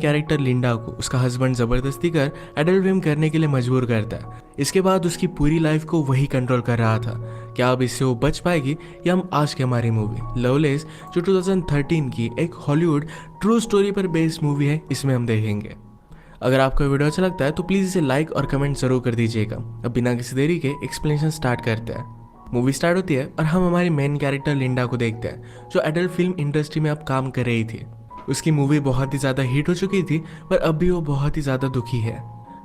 Character Linda को उसका husband जबरदस्ती कर एडल्ट फिल्म करने के लिए मजबूर करता है। इसके बाद उसकी पूरी लाइफ को वही कंट्रोल कर रहा था। क्या अब इससे वो बच पाएगी? या हम आज की हमारी मूवी लवलेस, जो 2013 की एक हॉलीवुड ट्रू स्टोरी पर बेस्ड मूवी है, इसमें हम देखेंगे। अगर आपको वीडियो अच्छा लगता है तो प्लीज़ इसे लाइक और कमेंट जरूर कर दीजिएगा। अब बिना किसी देरी के एक्सप्लेनेशन स्टार्ट करते हैं। मूवी स्टार्ट होती है और हम हमारी मेन कैरेक्टर लिंडा को देखते हैं, जो एडल्ट फिल्म इंडस्ट्री में अब काम कर रही थी। उसकी मूवी बहुत ही ज़्यादा हिट हो चुकी थी, पर अब भी वो बहुत ही ज़्यादा दुखी है।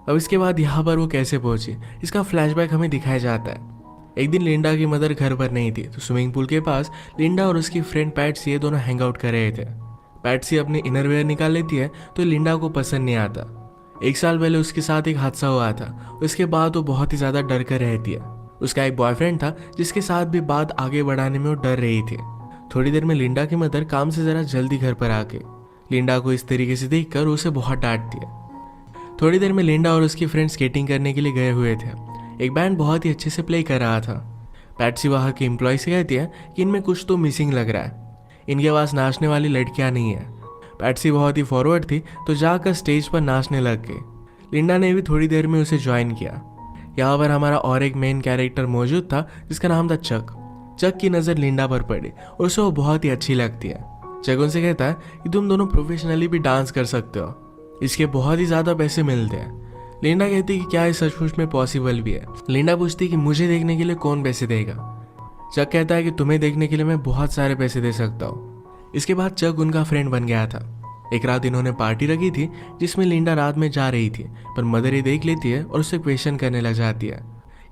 अब इसके बाद यहाँ पर वो कैसे पहुंची, इसका फ्लैशबैक हमें दिखाया जाता है। एक दिन लिंडा की मदर घर पर नहीं थी, तो स्विमिंग पूल के पास लिंडा और उसकी फ्रेंड पैट्सी ये दोनों हैंग आउट कर रहे थे। पैट्सी अपनी इनरवेयर निकाल लेती है तो लिंडा को पसंद नहीं आता। 1 साल पहले उसके साथ एक हादसा हुआ था, उसके बाद वो बहुत ही ज़्यादा डर कर रहती है। उसका एक बॉयफ्रेंड था जिसके साथ भी बात आगे बढ़ाने में वो डर रही थी। थोड़ी देर में लिंडा की मदर काम से ज़रा जल्दी घर पर आके लिंडा को इस तरीके से देखकर उसे बहुत डांटती है। थोड़ी देर में लिंडा और उसकी फ्रेंड स्केटिंग करने के लिए गए हुए थे। एक बैंड बहुत ही अच्छे से प्ले कर रहा था। पैट्सी वहाँ के एम्प्लॉय से कहती है कि इनमें कुछ तो मिसिंग लग रहा है, इनके पास नाचने वाली लड़कियाँ नहीं है। पैट्सी बहुत ही फॉरवर्ड थी तो जाकर स्टेज पर नाचने लग गई। लिंडा ने भी थोड़ी देर में उसे ज्वाइन किया। यहाँ पर हमारा और एक मेन कैरेक्टर मौजूद था जिसका नाम था चक। चक की नज़र लिंडा पर पड़ी और उसे वो बहुत ही अच्छी लगती है। चक उनसे कहता है कि तुम दोनों प्रोफेशनली भी डांस कर सकते हो, इसके बहुत ही ज़्यादा पैसे मिलते हैं। लिंडा कहती है कि क्या इस सचमुच में पॉसिबल भी है। लिंडा पूछती है कि मुझे देखने के लिए कौन पैसे देगा। चक कहता है कि तुम्हें देखने के लिए मैं बहुत सारे पैसे दे सकता हूँ। इसके बाद चक उनका फ्रेंड बन गया था। एक रात इन्होंने पार्टी रखी थी जिसमें लिंडा रात में जा रही थी, पर मदर ये देख लेती है और उससे क्वेश्चन करने लग जाती है।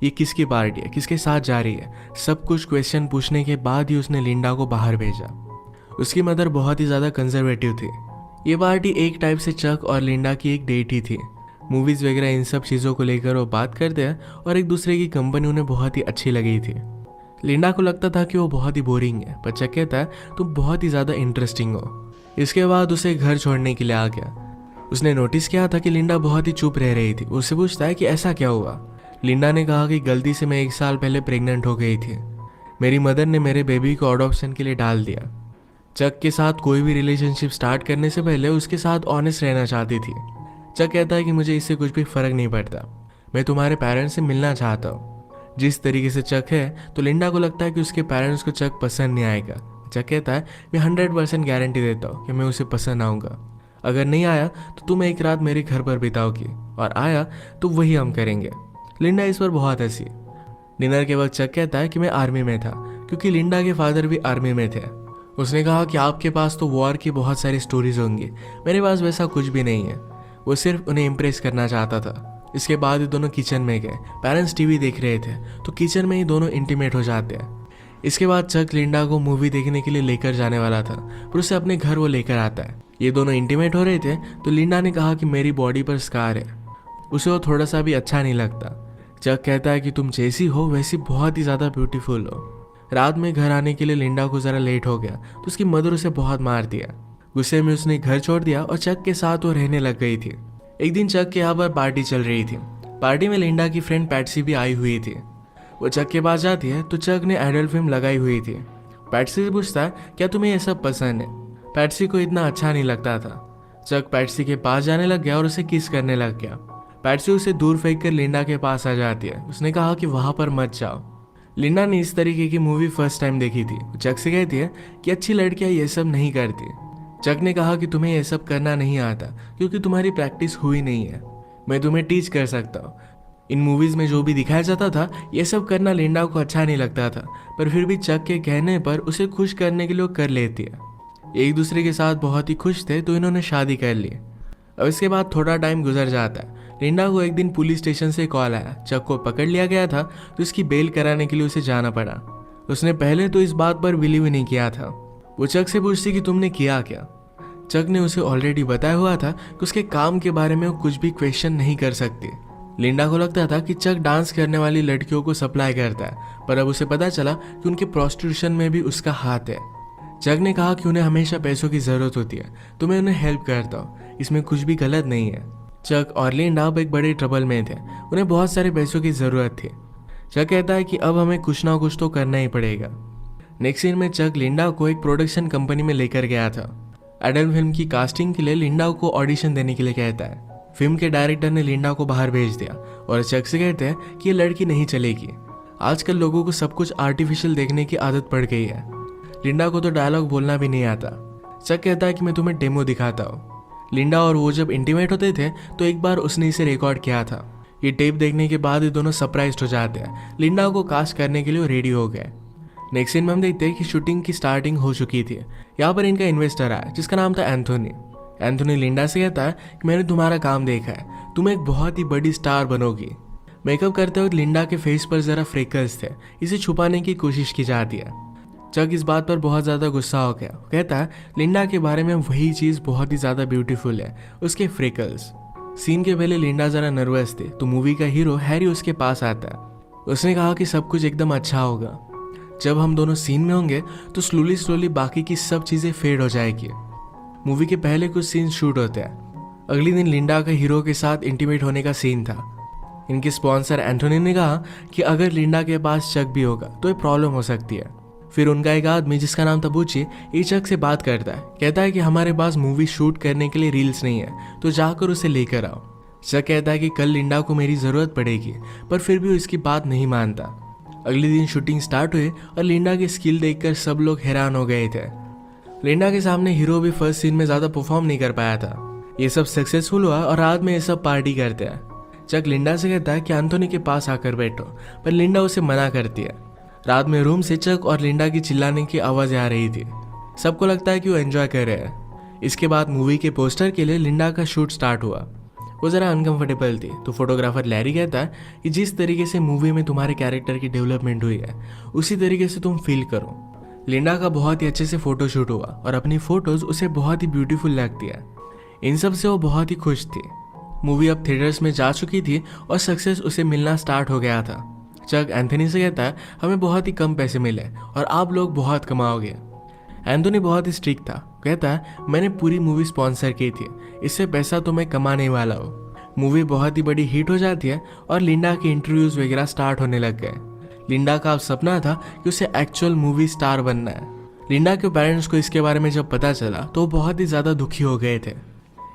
ये किसकी पार्टी है, किसके साथ जा रही है? सब कुछ क्वेश्चन पूछने के बाद ही उसने लिंडा को बाहर भेजा। उसकी मदर बहुत ही ज़्यादा कंजर्वेटिव थी। ये पार्टी एक टाइप से चक और लिंडा की एक डेट ही थी। मूवीज़ वगैरह इन सब चीज़ों को लेकर वो बात करते हैं और एक दूसरे की कंपनी उन्हें बहुत ही अच्छी लगी थी। लिंडा को लगता था कि वो बहुत ही बोरिंग है, पर चक कहता है तुम बहुत ही ज़्यादा इंटरेस्टिंग हो। इसके बाद उसे घर छोड़ने के लिए आ गया। उसने नोटिस किया था कि लिंडा बहुत ही चुप रह रही थी। उससे पूछता है कि ऐसा क्या हुआ। लिंडा ने कहा कि गलती से मैं 1 साल पहले प्रेग्नेंट हो गई थी। मेरी मदर ने मेरे बेबी को अडॉप्शन के लिए डाल दिया। चक के साथ कोई भी रिलेशनशिप स्टार्ट करने से पहले उसके साथ ऑनेस्ट रहना चाहती थी। चक कहता है कि मुझे इससे कुछ भी फर्क नहीं पड़ता, मैं तुम्हारे पेरेंट्स से मिलना चाहता हूँ। जिस तरीके से चक है तो लिंडा को लगता है कि उसके पेरेंट्स को चक पसंद नहीं आएगा। चक कहता है मैं 100% गारंटी देता हूँ कि मैं उसे पसंद आऊँगा। अगर नहीं आया तो तुम एक रात मेरे घर पर बिताओगी, और आया तो वही हम करेंगे। लिंडा इस पर बहुत हंसी। डिनर के वक्त चक कहता है कि मैं आर्मी में था, क्योंकि लिंडा के फादर भी आर्मी में थे। उसने कहा कि आपके पास तो वॉर की बहुत सारी स्टोरीज होंगी, मेरे पास वैसा कुछ भी नहीं है। वो सिर्फ उन्हें इम्प्रेस करना चाहता था। इसके बाद ही दोनों किचन में गए। पेरेंट्स टीवी देख रहे थे तो किचन में ही दोनों इंटीमेट हो जाते हैं। इसके बाद चक लिंडा को मूवी देखने के लिए लेकर जाने वाला था, पर उसे अपने घर वो लेकर आता है। ये दोनों इंटीमेट हो रहे थे तो लिंडा ने कहा कि मेरी बॉडी पर स्कार है। उसे वो थोड़ा सा भी अच्छा नहीं लगता। चक कहता है कि तुम जैसी हो वैसी बहुत ही ज़्यादा ब्यूटीफुल हो। रात में घर आने के लिए लिंडा को ज़रा लेट हो गया तो उसकी मदर उसे बहुत मार दिया। गुस्से में उसने घर छोड़ दिया और चक के साथ वो रहने लग गई थी। एक दिन चक के यहाँ पर पार्टी चल रही थी। पार्टी में लिंडा की फ्रेंड पैट्सी भी आई हुई थी। वो चक के पास जाती है तो चक ने एडल्ट फिल्म लगाई हुई थी। पैट्सी से पूछता है क्या तुम्हें ये सब पसंद है। पैट्सी को इतना अच्छा नहीं लगता था। चक पैट्सी के पास जाने लग गया और उसे किस करने लग गया। पैट्सी उसे दूर फेंक कर लिंडा के पास आ जाती है। उसने कहा कि वहाँ पर मत जाओ। लिंडा ने इस तरीके की मूवी फर्स्ट टाइम देखी थी। चक से कहती है कि अच्छी लड़कियाँ ये सब नहीं करती। चक ने कहा कि तुम्हें ये सब करना नहीं आता क्योंकि तुम्हारी प्रैक्टिस हुई नहीं है, मैं तुम्हें टीच कर सकता हूँ। इन मूवीज़ में जो भी दिखाया जाता था ये सब करना लिंडा को अच्छा नहीं लगता था, पर फिर भी चक के कहने पर उसे खुश करने के लिए कर लेती है। एक दूसरे के साथ बहुत ही खुश थे तो इन्होंने शादी कर ली। अब इसके बाद थोड़ा टाइम गुजर जाता है। लिंडा को एक दिन पुलिस स्टेशन से कॉल आया। चक को पकड़ लिया गया था तो उसकी बेल कराने के लिए उसे जाना पड़ा। उसने पहले तो इस बात पर बिलीव नहीं किया था। वो चक से पूछती कि तुमने किया क्या। चक ने उसे ऑलरेडी बताया हुआ था कि उसके काम के बारे में वो कुछ भी क्वेश्चन नहीं कर सकती। लिंडा को लगता था कि चक डांस करने वाली लड़कियों को सप्लाई करता है, पर अब उसे पता चला कि उनके प्रोस्टिट्यूशन में भी उसका हाथ है। चक ने कहा कि उन्हें हमेशा पैसों की ज़रूरत होती है तो मैं उन्हें हेल्प करता हूँ, इसमें कुछ भी गलत नहीं है। चक और लिंडा अब एक बड़े ट्रबल में थे, उन्हें बहुत सारे पैसों की ज़रूरत थी। चक कहता है कि अब हमें कुछ ना कुछ तो करना ही पड़ेगा। नेक्स्ट सीन में चक लिंडा को एक प्रोडक्शन कंपनी में लेकर गया था। एडल फिल्म की कास्टिंग के लिए लिंडा को ऑडिशन देने के लिए कहता है। फिल्म के डायरेक्टर ने लिंडा को बाहर भेज दिया और चक से कहते हैं कि ये लड़की नहीं चलेगी। आजकल लोगों को सब कुछ आर्टिफिशियल देखने की आदत पड़ गई है। लिंडा को तो डायलॉग बोलना भी नहीं आता। चक कहता है कि मैं तुम्हें डेमो दिखाता हूँ। लिंडा और वो जब इंटीमेट होते थे तो एक बार उसने इसे रिकॉर्ड किया था। ये टेप देखने के बाद ये दोनों सरप्राइज्ड हो जाते हैं। लिंडा को कास्ट करने के लिए रेडी हो गए। नेक्स्ट सीन में हम देखते हैं कि शूटिंग की स्टार्टिंग हो चुकी थी। यहाँ पर इनका इन्वेस्टर आया जिसका नाम था एंथोनी। एंथोनी लिंडा से कहता है कि मैंने तुम्हारा काम देखा है, तुम एक बहुत ही बड़ी स्टार बनोगी। मेकअप करते वक्त लिंडा के फेस पर जरा फ्रेकल्स थे, इसे छुपाने की कोशिश की जाती है। चक इस बात पर बहुत ज़्यादा गुस्सा हो गया। कहता है लिंडा के बारे में वही चीज़ बहुत ही ज़्यादा ब्यूटीफुल है, उसके फ्रेकल्स। सीन के पहले लिंडा ज़रा नर्वस थे तो मूवी का हीरो हैरी उसके पास आता है। उसने कहा कि सब कुछ एकदम अच्छा होगा। जब हम दोनों सीन में होंगे तो स्लोली बाकी की सब चीज़ें फेड हो जाएगी। मूवी के पहले कुछ सीन शूट होते हैं। अगले दिन लिंडा का हीरो के साथ इंटीमेट होने का सीन था। इनके स्पॉन्सर एंथोनी ने कहा कि अगर लिंडा के पास चक भी होगा तो ये प्रॉब्लम हो सकती है। फिर उनका एक आदमी जिसका नाम था बुची ये चक से बात करता है। कहता है कि हमारे पास मूवी शूट करने के लिए रील्स नहीं है तो जाकर उसे लेकर आओ। चक कहता है कि कल लिंडा को मेरी ज़रूरत पड़ेगी, पर फिर भी उसकी बात नहीं मानता। अगले दिन शूटिंग स्टार्ट हुई और लिंडा की स्किल देखकर सब लोग हैरान हो गए थे। लिंडा के सामने हीरो भी फर्स्ट सीन में ज़्यादा परफॉर्म नहीं कर पाया था। ये सब सक्सेसफुल हुआ और रात में ये सब पार्टी करते हैं। चक लिंडा से कहता है कि एंथोनी के पास आकर बैठो, पर लिंडा उसे मना करती है। रात में रूम से चक और लिंडा की चिल्लाने की आवाज़ें आ रही थी। सबको लगता है कि वो एंजॉय कर रहे हैं। इसके बाद मूवी के पोस्टर के लिए लिंडा का शूट स्टार्ट हुआ। वो ज़रा अनकंफर्टेबल थी तो फोटोग्राफर लैरी कहता है कि जिस तरीके से मूवी में तुम्हारे कैरेक्टर की डेवलपमेंट हुई है उसी तरीके से तुम फील करो। लिंडा का बहुत ही अच्छे से फोटोशूट हुआ और अपनी फोटोज उसे बहुत ही ब्यूटीफुल लगती है। इन सब से वो बहुत ही खुश थी। मूवी अब थिएटर्स में जा चुकी थी और सक्सेस उसे मिलना स्टार्ट हो गया था। चक एंथोनी से कहता है हमें बहुत ही कम पैसे मिले और आप लोग बहुत कमाओगे। एंथोनी बहुत ही स्ट्रिक्ट था। कहता है मैंने पूरी मूवी स्पॉन्सर की थी, इससे पैसा तो मैं कमाने वाला हूँ। मूवी बहुत ही बड़ी हिट हो जाती है और लिंडा के इंटरव्यूज वगैरह स्टार्ट होने लग गए। लिंडा का अब सपना था कि उसे एक्चुअल मूवी स्टार बनना है। लिंडा के पेरेंट्स को इसके बारे में जब पता चला तो वो बहुत ही ज़्यादा दुखी हो गए थे।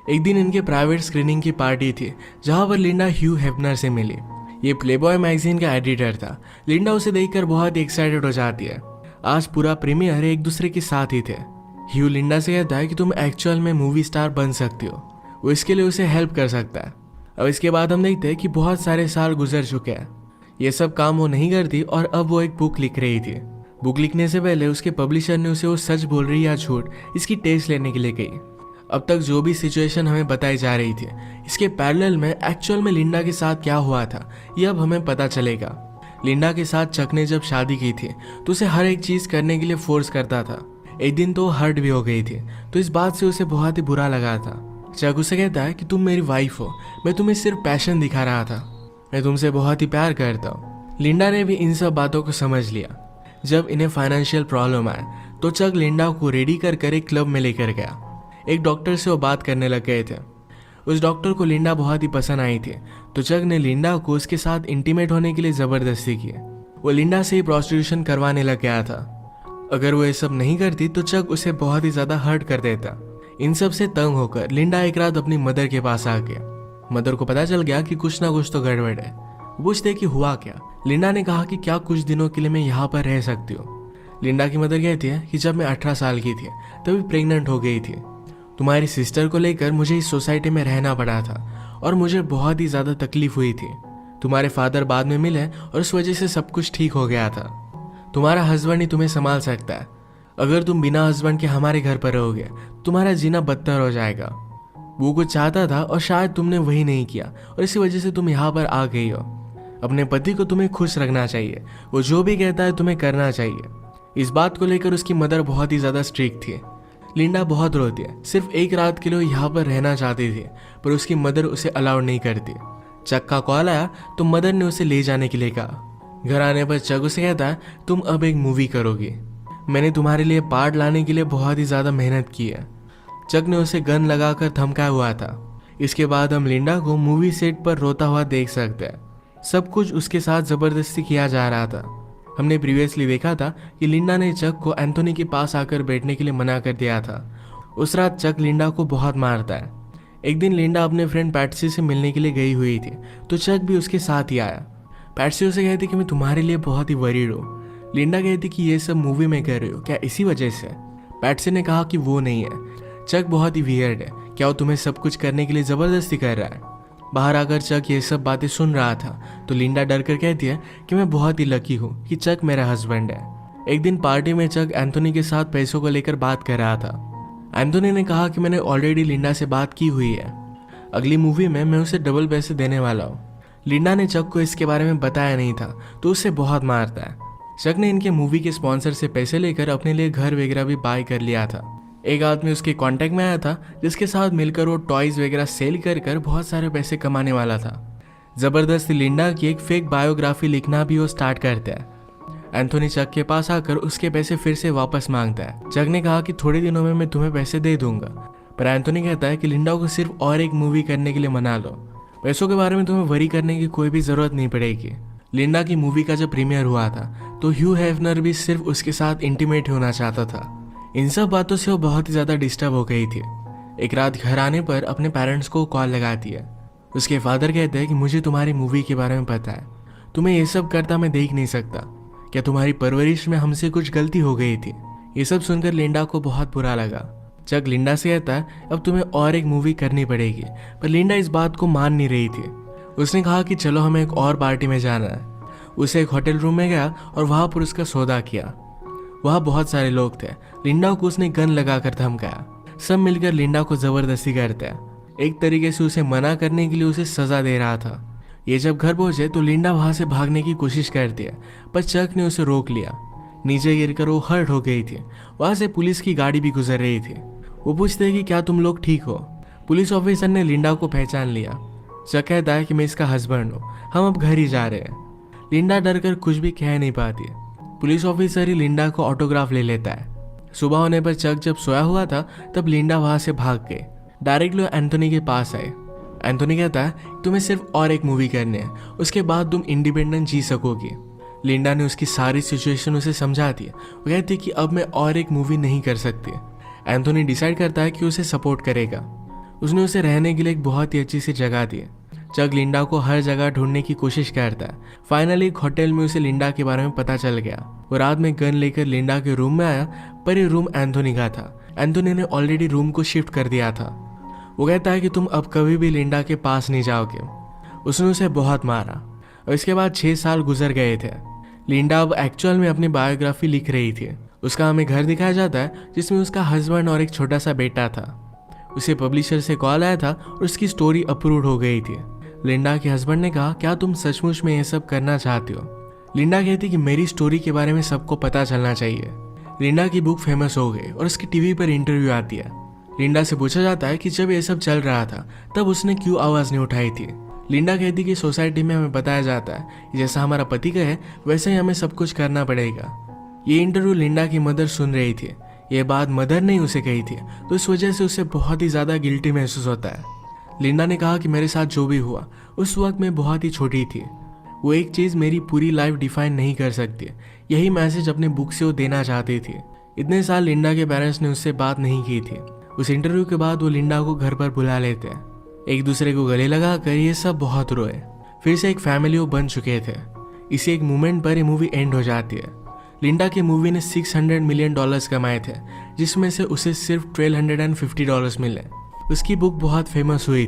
एक दिन इनके प्राइवेट स्क्रीनिंग की पार्टी थी जहाँ पर लिंडा ह्यू हेफनर से मिली। ये प्लेबॉय मैगजीन का एडिटर था। लिंडा उसे देखकर बहुत ही एक्साइटेड हो जाती है। आज पूरा प्रीमियर एक दूसरे के साथ ही थे। ह्यू लिंडा से कहता है कि तुम एक्चुअल में मूवी स्टार बन सकती हो। वो इसके लिए उसे हेल्प कर सकता है। अब इसके बाद हम देखते हैं कि बहुत सारे साल गुजर चुके हैं। ये सब काम वो नहीं करती और अब वो एक बुक लिख रही थी। बुक लिखने से पहले उसके पब्लिशर ने उसे वो सच बोल रही या झूठ इसकी टेस्ट लेने के लिए कही। अब तक जो भी सिचुएशन हमें बताई जा रही थी इसके पैरेलल में एक्चुअल में लिंडा के साथ क्या हुआ था ये अब हमें पता चलेगा। लिंडा के साथ चक ने जब शादी की थी तो उसे हर एक चीज़ करने के लिए फोर्स करता था। एक दिन तो हर्ट भी हो गई थी तो इस बात से उसे बहुत ही बुरा लगा था। चक उसे कहता है कि तुम मेरी वाइफ हो, मैं तुम्हें सिर्फ पैशन दिखा रहा था, मैं तुमसे बहुत ही प्यार करता हूँ। लिंडा ने भी इन सब बातों को समझ लिया। जब इन्हें फाइनेंशियल प्रॉब्लम आए तो चक लिंडा को रेडी कर एक क्लब में लेकर गया। एक डॉक्टर से वो बात करने लग गए थे। उस डॉक्टर को लिंडा बहुत ही पसंद आई थी तो चक ने लिंडा को उसके साथ इंटीमेट होने के लिए ज़बरदस्ती की। वो लिंडा से ही प्रोस्टिट्यूशन करवाने लग गया था। अगर वो ये सब नहीं करती तो चक उसे बहुत ही ज़्यादा हर्ट कर देता। इन सब से तंग होकर लिंडा एक रात अपनी मदर के पास आ गया। मदर को पता चल गया कि कुछ ना कुछ तो गड़बड़ है। पूछते कि हुआ क्या। लिंडा ने कहा कि क्या कुछ दिनों के लिए मैं यहाँ पर रह सकती हूँ। लिंडा की मदर कहती है कि जब मैं 18 साल की थी तभी प्रेग्नेंट हो गई थी। तुम्हारी सिस्टर को लेकर मुझे इस सोसाइटी में रहना पड़ा था और मुझे बहुत ही ज़्यादा तकलीफ हुई थी। तुम्हारे फादर बाद में मिले और उस वजह से सब कुछ ठीक हो गया था। तुम्हारा हस्बैंड ही तुम्हें संभाल सकता है। अगर तुम बिना हस्बैंड के हमारे घर पर रहोगे तुम्हारा जीना बदतर हो जाएगा। वो कुछ चाहता था और शायद तुमने वही नहीं किया और इसी वजह से तुम यहाँ पर आ गई हो। अपने पति को तुम्हें खुश रखना चाहिए, वो जो भी कहता है तुम्हें करना चाहिए। इस बात को लेकर उसकी मदर बहुत ही ज़्यादा स्ट्रिक्ट थी। लिंडा बहुत रोती है, सिर्फ एक रात के लिए यहाँ पर रहना चाहती थी पर उसकी मदर उसे अलाउड नहीं करती। चक का कॉल आया तो मदर ने उसे ले जाने के लिए कहा। घर आने पर चक उसे कहता है तुम अब एक मूवी करोगी, मैंने तुम्हारे लिए पार्ट लाने के लिए बहुत ही ज़्यादा मेहनत की है। चक ने उसे गन लगाकर धमकाया हुआ था। इसके बाद हम लिंडा को मूवी सेट पर रोता हुआ देख सकते हैं। सब कुछ उसके साथ ज़बरदस्ती किया जा रहा था। हमने प्रीवियसली देखा था कि लिंडा ने चक को एंथोनी के पास आकर बैठने के लिए मना कर दिया था। उस रात चक लिंडा को बहुत मारता है। एक दिन लिंडा अपने फ्रेंड पैट्सी से मिलने के लिए गई हुई थी, तो चक भी उसके साथ ही आया। पैट्सी उसे कहती कि मैं तुम्हारे लिए बहुत ही वरीड हूँ। लिंडा कहती कि ये सब मूवी में कर रही हो क्या इसी वजह से? पैट्सी ने कहा कि वो नहीं है, चक बहुत ही वियर्ड है, क्या वो तुम्हें सब कुछ करने के लिए ज़बरदस्ती कर रहा है? बाहर आकर चक ये सब बातें सुन रहा था, तो लिंडा डर कर कहती है कि मैं बहुत ही लकी हूँ कि चक मेरा हस्बैंड है। एक दिन पार्टी में चक एंथोनी के साथ पैसों को लेकर बात कर रहा था। एंथोनी ने कहा कि मैंने ऑलरेडी लिंडा से बात की हुई है, अगली मूवी में मैं उसे डबल पैसे देने वाला हूँ। लिंडा ने चक को इसके बारे में बताया नहीं था, तो उसे बहुत मारता है। चक ने इनके मूवी के स्पॉन्सर से पैसे लेकर अपने लिए घर वगैरह भी बाय कर लिया था। एक आदमी उसके कांटेक्ट में आया था, जिसके साथ मिलकर वो टॉयज वगैरह सेल कर बहुत सारे पैसे कमाने वाला था। जबरदस्ती लिंडा की एक फेक बायोग्राफी लिखना भी वो स्टार्ट करता है। एंथोनी चक के पास आकर उसके पैसे फिर से वापस मांगता है। चक ने कहा कि थोड़े दिनों में मैं तुम्हें पैसे दे दूंगा, पर एंथोनी कहता है कि लिंडा को सिर्फ और एक मूवी करने के लिए मना लो, पैसों के बारे में तुम्हें वरी करने की कोई भी जरूरत नहीं पड़ेगी। लिंडा की मूवी का जब प्रीमियर हुआ था, तो ह्यू हेफनर भी सिर्फ उसके साथ इंटीमेट होना चाहता था। इन सब बातों से वो बहुत ही ज्यादा डिस्टर्ब हो गई थी। एक रात घर आने पर अपने पेरेंट्स को कॉल लगाती है। उसके फादर कहते हैं कि मुझे तुम्हारी मूवी के बारे में पता है, तुम्हें ये सब करता मैं देख नहीं सकता, क्या तुम्हारी परवरिश में हमसे कुछ गलती हो गई थी? ये सब सुनकर लिंडा को बहुत बुरा लगा। चक लिंडा से कहता है अब तुम्हें और एक मूवी करनी पड़ेगी, पर लिंडा इस बात को मान नहीं रही थी। उसने कहा कि चलो हमें एक और पार्टी में जाना है। उसे एक होटल रूम में गया और वहां पर उसका सौदा किया। वहां बहुत सारे लोग थे। लिंडा को उसने गन लगाकर धमकाया। सब मिलकर लिंडा को जबरदस्ती करते हैं। एक तरीके से उसे मना करने के लिए उसे सजा दे रहा था। ये जब घर पहुंचे तो लिंडा वहां से भागने की कोशिश करती है, पर चक ने उसे रोक लिया। नीचे गिरकर वो हर्ट हो गई थी। वहां से पुलिस की गाड़ी भी गुजर रही थी। वो पूछते हैं कि क्या तुम लोग ठीक हो? पुलिस ऑफिसर ने लिंडा को पहचान लिया। चक कहता है कि मैं इसका हस्बैंड हूँ, हम अब घर ही जा रहे हैं। लिंडा डर कर कुछ भी कह नहीं पाती। पुलिस ऑफिसर ही लिंडा को ऑटोग्राफ ले लेता है। सुबह होने पर चक जब सोया हुआ था, तब लिंडा वहां से भाग गई। डायरेक्टली एंथोनी के पास आए। एंथोनी कहता है तुम्हें सिर्फ और एक मूवी करनी है, उसके बाद तुम इंडिपेंडेंट जी सकोगी। लिंडा ने उसकी सारी सिचुएशन उसे समझा दी। वो कहती कि अब मैं और एक मूवी नहीं कर सकती। एंथोनी डिसाइड करता है कि उसे सपोर्ट करेगा। उसने उसे रहने के लिए एक बहुत ही अच्छी सी जगह दी। चक लिंडा को हर जगह ढूंढने की कोशिश करता है। फाइनली एक होटल में उसे लिंडा के बारे में पता चल गया। वो रात में गन लेकर लिंडा के रूम में आया, पर ये रूम एंथोनी का था। एंथोनी ने ऑलरेडी रूम को शिफ्ट कर दिया था। वो कहता है कि तुम अब कभी भी लिंडा के पास नहीं जाओगे। उसने उसे बहुत मारा और इसके बाद 6 साल गुजर गए थे। लिंडा अब एक्चुअल में अपनी बायोग्राफी लिख रही थी। उसका हमें घर दिखाया जाता है, जिसमें उसका हस्बैंड और एक छोटा सा बेटा था। उसे पब्लिशर से कॉल आया था और उसकी स्टोरी अप्रूव हो गई थी। लिंडा के हस्बैंड ने कहा क्या तुम सचमुच में ये सब करना चाहती हो? लिंडा कहती कि मेरी स्टोरी के बारे में सबको पता चलना चाहिए। लिंडा की बुक फेमस हो गई और उसकी टीवी पर इंटरव्यू आती है। लिंडा से पूछा जाता है कि जब ये सब चल रहा था तब उसने क्यों आवाज नहीं उठाई थी। लिंडा कहती कि सोसाइटी में हमें बताया जाता है जैसा हमारा पति कहे वैसे ही हमें सब कुछ करना पड़ेगा। ये इंटरव्यू लिंडा की मदर सुन रही थी। ये बात मदर ने उसे कही थी, तो इस वजह से उसे बहुत ही ज्यादा गिल्टी महसूस होता है। लिंडा ने कहा कि मेरे साथ जो भी हुआ उस वक्त मैं बहुत ही छोटी थी। वो एक चीज मेरी पूरी लाइफ डिफाइन नहीं कर सकती। यही मैसेज अपने बुक से वो देना चाहती थी। इतने साल लिंडा के पेरेंट्स ने उससे बात नहीं की थी। उस इंटरव्यू के बाद वो लिंडा को घर पर बुला लेते हैं। एक दूसरे को गले लगाकर ये सब बहुत रोए। फिर से एक फैमिली वो बन चुके थे। इसी एक मोमेंट पर ये मूवी एंड हो जाती है। लिंडा की मूवी ने $600 मिलियन कमाए थे, जिसमें से उसे सिर्फ $1250 मिले। उसकी बुक बहुत फेमस हुई थी।